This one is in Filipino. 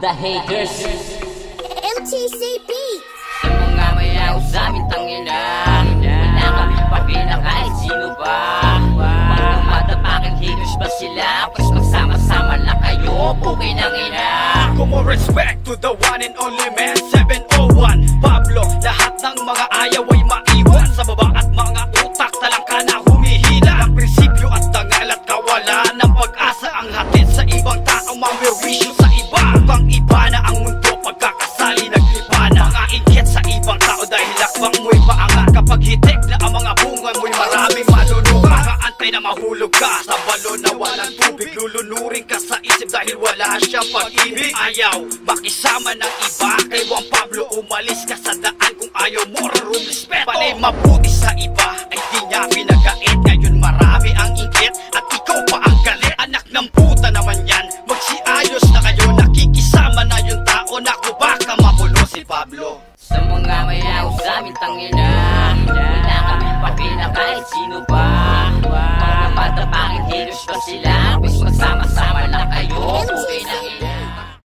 The haters MTC Beats. sa mga mayaw sa aming tangina. Wala kami pakina kahit sino ba. Pag matapaking haters ba sila, pas magsama-sama lang kayo, okay nang ina. Kumo respect to the one and only man 701 Pablo. Lahat ng mga ayaw ay maiwan sa baba at mga utak talangka na humihina. Ang prinsipyo at dangal at kawalan ng pag-asa ang hatid sa ibang tao, mamerwisyo sa iba. Mukhang iba na ang mundo pagkakasali naglipa na. Mga inggit sa ibang tao dahil lakbang mo'y paangat. Kapag hitik na ang mga bunga mo'y maraming maluluka. Kaantay na mahulog ka sa balon na walang tubig. Lulunurin ka sa isip dahil wala siyang pag-ibig. Ayaw makisama ng iba kay Juan Pablo, umalis ka sa daan kung ayaw mo respeto. Panay mabuti sa iba ay di niya pinagait. Ngayon marami ang inggit at ikaw pa ang galit. Anak ng puta naman yan, magsiayos na kayo. Nakikisama na yung tao na ko baka mabulo si Pablo. Sa mga mayaw sa aming tangina, wala kami pakina kahit sino ba. Pag matapaking haters ba sila, pas magsama